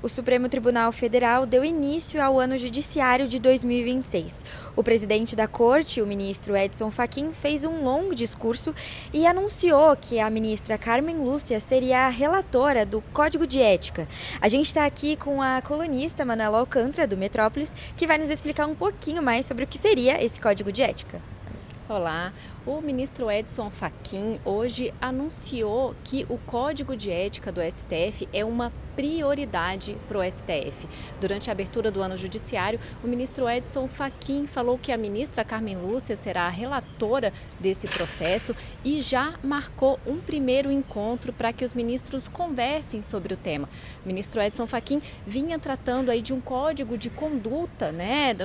o Supremo Tribunal Federal deu início ao ano judiciário de 2026. O presidente da corte, o ministro Edson Fachin, fez um longo discurso e anunciou que a ministra Carmen Lúcia seria a relatora do Código de Ética. A gente está aqui com a colunista Manuela Alcântara, do Metrópolis, que vai nos explicar um pouquinho mais sobre o que seria esse Código de Ética. Olá, o ministro Edson Fachin hoje anunciou que o Código de Ética do STF é uma prioridade para o STF. Durante a abertura do ano judiciário, o ministro Edson Fachin falou que a ministra Carmen Lúcia será a relatora desse processo e já marcou um primeiro encontro para que os ministros conversem sobre o tema. O ministro Edson Fachin vinha tratando aí de um código de conduta,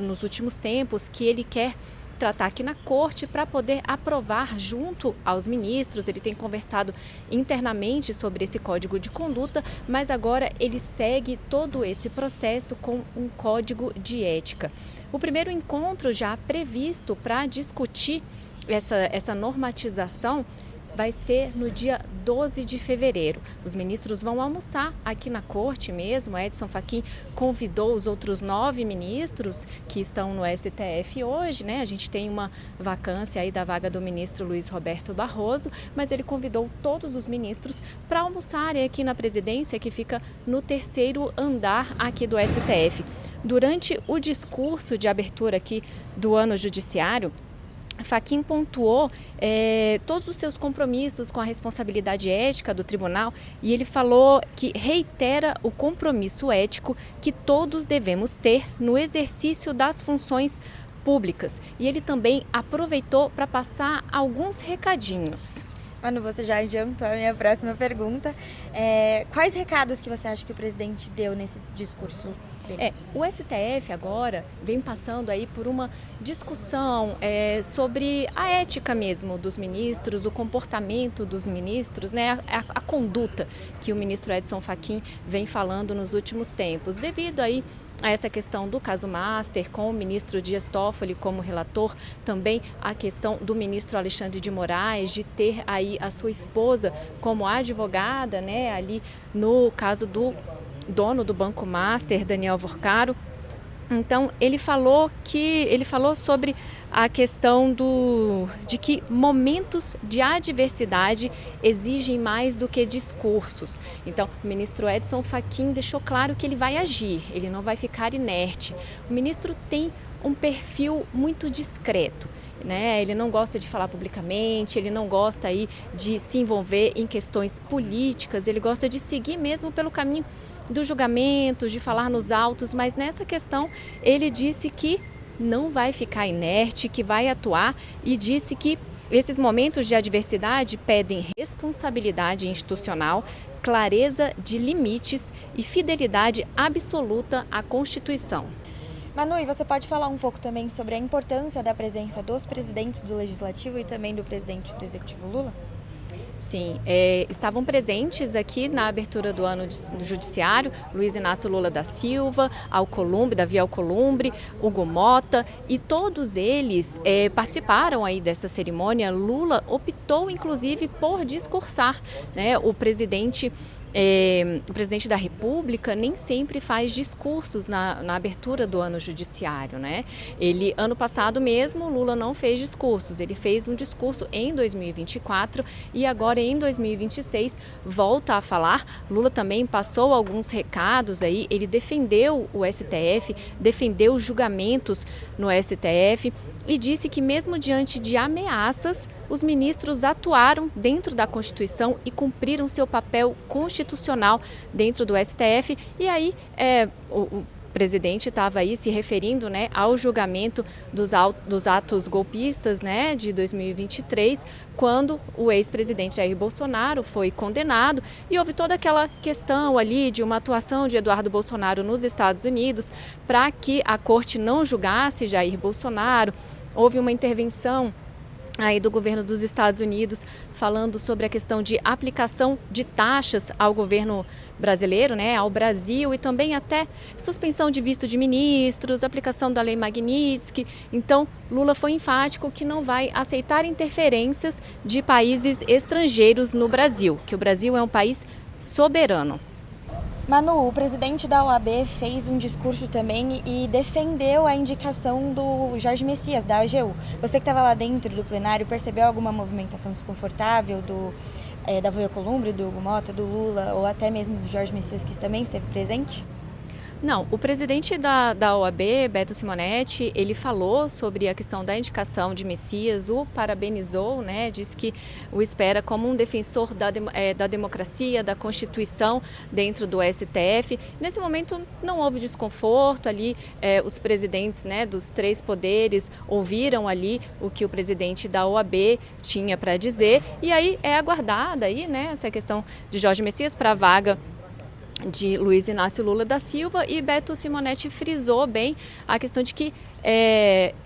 nos últimos tempos, que ele quer tratar aqui na corte para poder aprovar junto aos ministros. Ele tem conversado internamente sobre esse código de conduta, mas agora ele segue todo esse processo com um código de ética. O primeiro encontro já previsto para discutir essa normatização vai ser no dia 12 de fevereiro. Os ministros vão almoçar aqui na corte mesmo. Edson Fachin convidou os outros 9 ministros que estão no STF hoje, A gente tem uma vacância aí da vaga do ministro Luiz Roberto Barroso, mas ele convidou todos os ministros para almoçarem aqui na presidência, que fica no 3º andar aqui do STF. Durante o discurso de abertura aqui do ano judiciário, Fachin pontuou todos os seus compromissos com a responsabilidade ética do tribunal e ele falou que reitera o compromisso ético que todos devemos ter no exercício das funções públicas. E ele também aproveitou para passar alguns recadinhos. Manu, você já adiantou a minha próxima pergunta. Quais recados que você acha que o presidente deu nesse discurso dele? O STF agora vem passando aí por uma discussão sobre a ética mesmo dos ministros, o comportamento dos ministros, a conduta que o ministro Edson Fachin vem falando nos últimos tempos, devido aí a essa questão do caso Master, com o ministro Dias Toffoli como relator, também a questão do ministro Alexandre de Moraes, de ter aí a sua esposa como advogada, ali no caso do dono do Banco Master, Daniel Vorcaro. Então, ele falou sobre a questão de que momentos de adversidade exigem mais do que discursos. Então, o ministro Edson Fachin deixou claro que ele vai agir, ele não vai ficar inerte. O ministro tem um perfil muito discreto, Ele não gosta de falar publicamente, ele não gosta aí de se envolver em questões políticas, ele gosta de seguir mesmo pelo caminho do julgamento, de falar nos autos, mas nessa questão ele disse que não vai ficar inerte, que vai atuar e disse que esses momentos de adversidade pedem responsabilidade institucional, clareza de limites e fidelidade absoluta à Constituição. Manu, e você pode falar um pouco também sobre a importância da presença dos presidentes do Legislativo e também do presidente do Executivo Lula? Sim, estavam presentes aqui na abertura do ano judiciário Luiz Inácio Lula da Silva, Davi Alcolumbre, Hugo Mota, e todos eles participaram aí dessa cerimônia. Lula optou inclusive por discursar, O presidente da República nem sempre faz discursos na abertura do ano judiciário, Ele, ano passado mesmo, Lula não fez discursos, ele fez um discurso em 2024 e agora em 2026 volta a falar. Lula também passou alguns recados aí, ele defendeu o STF, defendeu os julgamentos no STF e disse que mesmo diante de ameaças, os ministros atuaram dentro da Constituição e cumpriram seu papel constitucional dentro do STF. E aí o presidente estava aí se referindo ao julgamento dos atos golpistas de 2023, quando o ex-presidente Jair Bolsonaro foi condenado e houve toda aquela questão ali de uma atuação de Eduardo Bolsonaro nos Estados Unidos para que a corte não julgasse Jair Bolsonaro. Houve uma intervenção aí do governo dos Estados Unidos falando sobre a questão de aplicação de taxas ao governo brasileiro, ao Brasil, e também até suspensão de visto de ministros, aplicação da lei Magnitsky. Então, Lula foi enfático que não vai aceitar interferências de países estrangeiros no Brasil, que o Brasil é um país soberano. Manu, o presidente da OAB fez um discurso também e defendeu a indicação do Jorge Messias, da AGU. Você que estava lá dentro do plenário, percebeu alguma movimentação desconfortável da Voia Columbre, do Hugo Mota, do Lula ou até mesmo do Jorge Messias, que também esteve presente? Não, o presidente da OAB, Beto Simonetti, ele falou sobre a questão da indicação de Messias, o parabenizou, né, disse que o espera como um defensor da democracia, da Constituição dentro do STF. Nesse momento não houve desconforto ali, os presidentes, né, dos três poderes ouviram ali o que o presidente da OAB tinha para dizer e aí é aguardada aí, né, essa questão de Jorge Messias para a vaga de Luiz Inácio Lula da Silva, e Beto Simonetti frisou bem a questão de que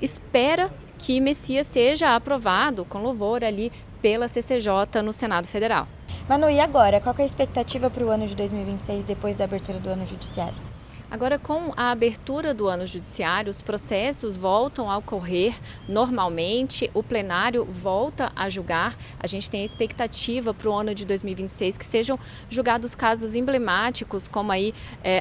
espera que Messias seja aprovado com louvor ali pela CCJ no Senado Federal. Manu, e agora? Qual que é a expectativa para o ano de 2026 depois da abertura do ano judiciário? Agora, com a abertura do ano judiciário, os processos voltam a ocorrer normalmente, o plenário volta a julgar. A gente tem a expectativa para o ano de 2026 que sejam julgados casos emblemáticos, como aí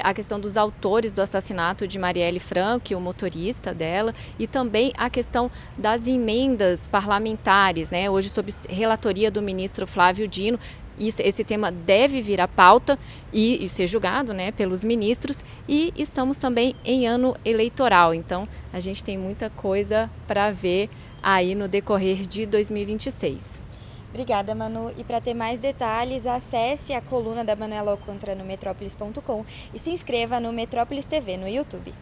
a questão dos autores do assassinato de Marielle Franco, o motorista dela, e também a questão das emendas parlamentares, né? Hoje, sob relatoria do ministro Flávio Dino, esse tema deve vir à pauta e ser julgado, né, pelos ministros, e estamos também em ano eleitoral, então a gente tem muita coisa para ver aí no decorrer de 2026. Obrigada, Manu. E para ter mais detalhes, acesse a coluna da Manuela Alcântara no metrópolis.com e se inscreva no Metrópolis TV no YouTube.